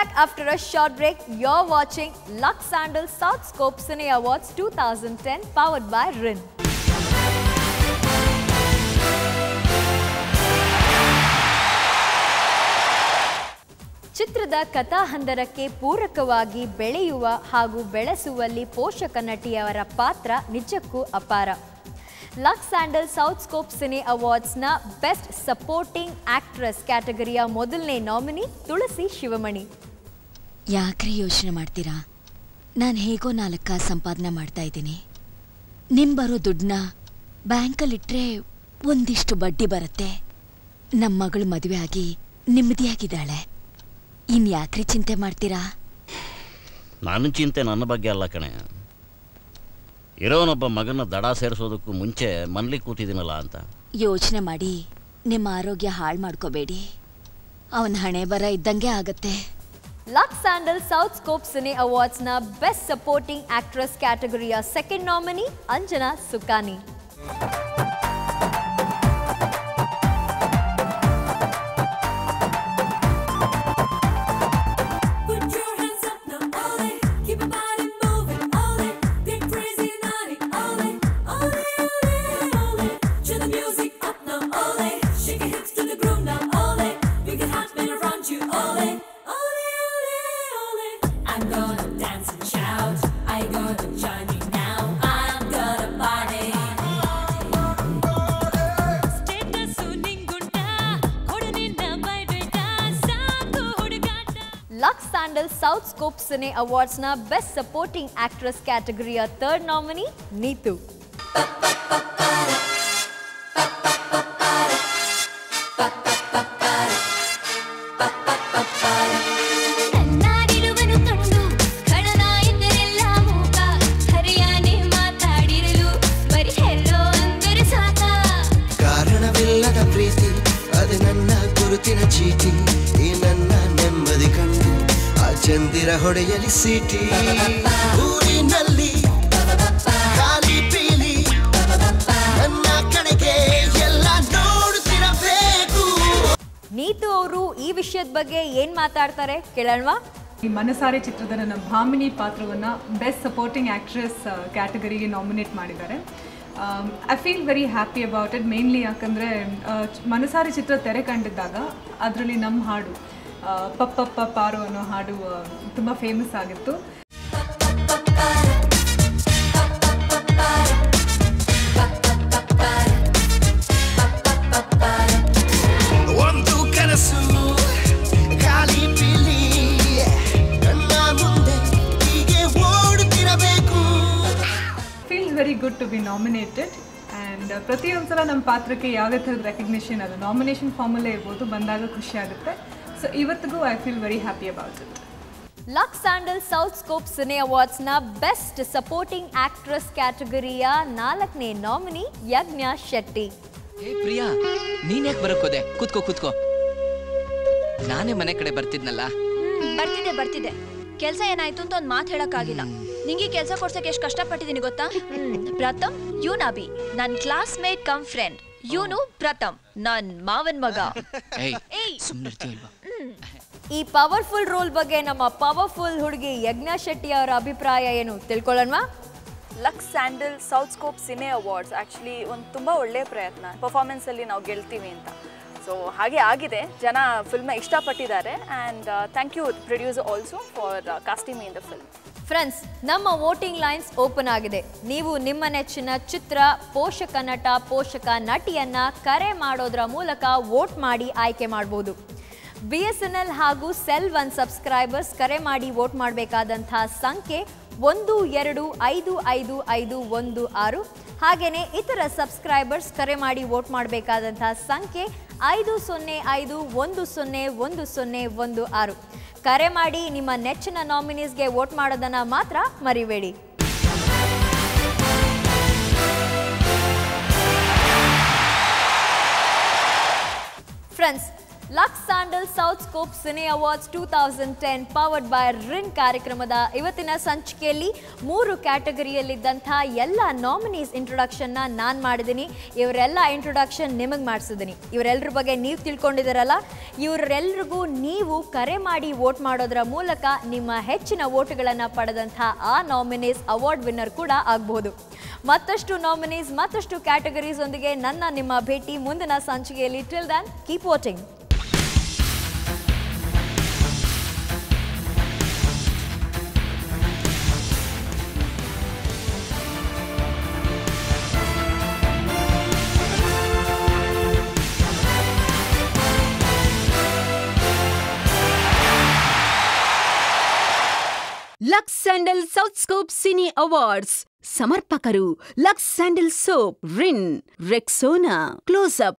back after a short break. You're watching Lux Sandal South Scope Cine Awards 2010 powered by RIN. ಚಿತ್ರದ ಕಥಾಹಂದರಕ್ಕೆ ಪೂರಕವಾಗಿ ಬೆಳೆಯುವ ಹಾಗೂ ಬೆಳೆಸುವಲ್ಲಿ ಪೋಷಕ ನಟಿಯವರ ಪಾತ್ರ ನಿಜಕ್ಕೂ ಅಪಾರ. Lux Sandal South Scope cine ಅವಾರ್ಡ್ಸ್ನ ಬೆಸ್ಟ್ ಸಪೋರ್ಟಿಂಗ್ ಆಕ್ಟ್ರೆಸ್ ಕ್ಯಾಟಗರಿಯ ಮೊದಲನೇ ನಾಮಿನಿ ತುಳಸಿ ಶಿವಮಣಿ. ಯಾಕ್ರಿ ಯೋಚನೆ ಮಾಡ್ತೀರಾ? ನಾನು ಹೇಗೋ 4 ಕಾಸು ಸಂಪಾದನೆ ಮಾಡ್ತಾ ಇದ್ದೀನಿ. ನಿಮ್ ಬರೋ ದುಡ್ಡನ್ನ ಬ್ಯಾಂಕಲ್ಲಿಟ್ರೆ ಒಂದಿಷ್ಟು ಬಡ್ಡಿ ಬರುತ್ತೆ. ನಮ್ಮ ಮಗಳು ಮದುವೆ ಆಗಿ ನೆಮ್ಮದಿಯಾಗಿದ್ದಾಳೆ. ಇನ್ಯಾಕ್ರಿ ಚಿಂತೆ ಮಾಡ್ತೀರಾ? ನಾನು ಚಿಂತೆ ನನ್ನ ಬಗ್ಗೆ ಅಲ್ಲ ಕಣೆ. ಇರೋನೊಬ್ಬ ಮಗನ ದಡ ಸೇರಿಸೋದಕ್ಕೂ ಮುಂಚೆ ಮನ್ಲಿ ಕೂತಿದ್ದೀನಲ್ಲ ಅಂತ ಯೋಚನೆ ಮಾಡಿ ನಿಮ್ಮ ಆರೋಗ್ಯ ಹಾಳು ಮಾಡ್ಕೋಬೇಡಿ. ಅವನ ಹಣೆ ಬರ ಇದ್ದಂಗೆ ಆಗತ್ತೆ. Lux Sandal South Scope cine ಅವಾರ್ಡ್ಸ್ನ ಬೆಸ್ಟ್ ಸಪೋರ್ಟಿಂಗ್ ಆಕ್ಟ್ರೆಸ್ ಕ್ಯಾಟಗರಿಯ second nominee Anjana Sukani. Lux Sandal South Scope cine ಅವಾರ್ಡ್ಸ್ನ ಬೆಸ್ಟ್ ಸಪೋರ್ಟಿಂಗ್ ಆಕ್ಟ್ರೆಸ್ ಕ್ಯಾಟಗರಿಯ ಥರ್ಡ್ ನಾಮಿನಿ ನೀತು. ಕಾರಣವಿಲ್ಲದ ಪ್ರೀತಿ ಅದು ನನ್ನ ಗುರುತಿನ ಚೀಟಿ. ಈ ನನ್ನ ನೆಮ್ಮದಿ ಕಂಡು ಆ ಚಂದಿರ ಹೊಡೆಯಲಿ ಸೀಟಿ. ಊರಿನಲ್ಲಿ ಖಾಲಿ ಪೀಲಿ ನನ್ನ ಕಡೆಗೆ ಎಲ್ಲ ನೋಡುತ್ತಿರಬೇಕು. ನೀತು ಅವರು ಈ ವಿಷಯದ ಬಗ್ಗೆ ಏನ್ ಮಾತಾಡ್ತಾರೆ ಕೇಳೋಣವಾ? ಈ ಮನಸಾರೆ ಚಿತ್ರದ ನನ್ನ ಭಾಮಿನಿ ಪಾತ್ರವನ್ನು ಬೆಸ್ಟ್ ಸಪೋರ್ಟಿಂಗ್ ಆ್ಯಕ್ಟ್ರೆಸ್ ಕ್ಯಾಟಗರಿಗೆ ನಾಮಿನೇಟ್ ಮಾಡಿದ್ದಾರೆ. I feel very happy about it. Mainly ಯಾಕಂದರೆ ಮನಸಾರೆ ಚಿತ್ರ ತೆರೆ ಕಂಡಿದ್ದಾಗ ಅದರಲ್ಲಿ ನಮ್ಮ ಹಾಡು ಪಪ್ಪ ಪಾರು ಅನ್ನೋ ಹಾಡು ತುಂಬ ಫೇಮಸ್ ಆಗಿತ್ತು. ಒಂದು ಕನಸು ಖಾಲಿ ಪಿಲಿ ನನ್ನ ಮುಂದೆ ಹೀಗೆ ಓಡುತ್ತಿರಬೇಕು. Feels very good to be nominated. And ಪ್ರತಿಯೊಂದು ಸಲ ನಮ್ಮ ಪಾತ್ರಕ್ಕೆ ಯಾವುದೇ ಥರದ ರೆಕಗ್ನಿಷನ್ ಅದು ನಾಮಿನೇಷನ್ ಫಾರ್ಮಲ್ಲೇ ಇರ್ಬೋದು, ಬಂದಾಗ ಖುಷಿ ಆಗುತ್ತೆ. ಸೊ ಇವತ್ತಿಗೂ I feel very happy about it. Lux Sandal South Scope cine ಅವಾರ್ಡ್ಸ್ನ ಬೆಸ್ಟ್ ಸಪೋರ್ಟಿಂಗ್ ಆಕ್ಟ್ರೆಸ್ ಕ್ಯಾಟಗರಿಯ 4ನೇ ನಾಮಿನಿ ಯಜ್ಞಾ ಶೆಟ್ಟಿ. ಹೇ ಪ್ರಿಯಾ, ನೀನ್ ಯಾಕೆ ಬರಕೋದೆ? ಕೂತ್ಕೋ. ನಾನೇ ಮನೆ ಕಡೆ ಬರ್ತಿದ್ನಲ್ಲ. ಬರ್ತಿದೆ. ಕೆಲಸ ಏನಾಯ್ತು ಅಂತ ಒಂದು ಮಾತು ಹೇಳಕ್ಕಾಗಿಲ್ಲ. ನಿಂಗೆ ಕೆಲಸ ಕೊಡ್ಸಕ್ಕೆ ಎಷ್ಟು ಕಷ್ಟಪಟ್ಟಿದ್ದೀನಿ ಗೊತ್ತಾ? ಪ್ರಥಮ್ ಯೂನಾಬಿ ನನ್ನ ಕ್ಲಾಸ್ಮೇಟ್ ಕಮ್ ಫ್ರೆಂಡ್. ಯೂನು ಪ್ರಥಮ್ ನನ್ ಮಾವನ್ ಮಗ. ಈ ಪವರ್ಫುಲ್ ರೋಲ್ ಬಗ್ಗೆ ನಮ್ಮ ಪವರ್ಫುಲ್ ಹುಡುಗಿ ಯಜ್ಞಾ ಶೆಟ್ಟಿ ಅವರ ಅಭಿಪ್ರಾಯ ಏನು ತಿಳ್ಕೊಳ್ಳೋಣವಾ? Lux Sandal South Scope cine awards actually ಒಂದು ತುಂಬ ಒಳ್ಳೆಯ ಪ್ರಯತ್ನ. ಪರ್ಫಾರ್ಮೆನ್ಸಲ್ಲಿ ನಾವು ಗೆಲ್ತೀವಿ ಅಂತ. ಸೊ ಹಾಗೆ ಆಗಿದೆ. ಜನ ಫಿಲ್ಮ್ನ ಇಷ್ಟಪಟ್ಟಿದ್ದಾರೆ. And thank you producer also for casting me in the film. Friends, ನಮ್ಮ ವೋಟಿಂಗ್ ಲೈನ್ಸ್ ಓಪನ್ ಆಗಿದೆ. ನೀವು ನಿಮ್ಮ ನೆಚ್ಚಿನ ಚಿತ್ರ, ಪೋಷಕ ನಟ, ಪೋಷಕ ನಟಿಯನ್ನ ಕರೆ ಮಾಡೋದ್ರ ಮೂಲಕ ವೋಟ್ ಮಾಡಿ ಆಯ್ಕೆ ಮಾಡಬಹುದು. BSNL ಹಾಗೂ ಸೆಲ್ 1 ಸಬ್ಸ್ಕ್ರೈಬರ್ಸ್ ಕರೆ ಮಾಡಿ ವೋಟ್ ಮಾಡಬೇಕಾದಂತಹ ಸಂಖ್ಯೆ 12555516. ಹಾಗೆಯೇ ಇತರ ಸಬ್ಸ್ಕ್ರೈಬರ್ಸ್ ಕರೆ ಮಾಡಿ ವೋಟ್ ಮಾಡಬೇಕಾದಂತಹ ಸಂಖ್ಯೆ 5051010116. ಕರೆ ಮಾಡಿ ನಿಮ್ಮ ನೆಚ್ಚಿನ ನಾಮಿನೀಸ್ಗೆ ವೋಟ್ ಮಾಡೋದನ್ನ ಮಾತ್ರ ಮರಿಬೇಡಿ. Friends, Lux Sandal South Scope cine Awards 2010 powered by Rin ಕಾರ್ಯಕ್ರಮದ ಇವತ್ತಿನ ಸಂಚಿಕೆಯಲ್ಲಿ 3 ಕ್ಯಾಟಗರಿಯಲ್ಲಿದ್ದಂತಹ ಎಲ್ಲ ನಾಮಿನೀಸ್ ಇಂಟ್ರೊಡಕ್ಷನ್ನ ನಾನು ಮಾಡಿದ್ದೀನಿ. ಇವರೆಲ್ಲ ಇಂಟ್ರೊಡಕ್ಷನ್ ನಿಮಗೆ ಮಾಡಿಸಿದ್ದೀನಿ. ಇವರೆಲ್ಲರ ಬಗ್ಗೆ ನೀವು ತಿಳ್ಕೊಂಡಿದ್ದೀರಲ್ಲ, ಇವರೆಲ್ಲರಿಗೂ ನೀವು ಕರೆ ಮಾಡಿ ವೋಟ್ ಮಾಡೋದರ ಮೂಲಕ ನಿಮ್ಮ ಹೆಚ್ಚಿನ ವೋಟ್ಗಳನ್ನು ಪಡೆದಂತಹ ಆ ನಾಮಿನೀಸ್ ಅವಾರ್ಡ್ ವಿನ್ನರ್ ಕೂಡ ಆಗಬಹುದು. ಮತ್ತಷ್ಟು ನಾಮಿನೀಸ್ ಮತ್ತಷ್ಟು ಕ್ಯಾಟಗರೀಸ್ ಒಂದಿಗೆ ನಿಮ್ಮ ಭೇಟಿ ಮುಂದಿನ ಸಂಚಿಕೆಯಲ್ಲಿ. Till then keep watching. Lux Sandal South Scope cine awards ಸಮರ್ಪಕರು Lux Sandal soap, Rin, Rexona, close up,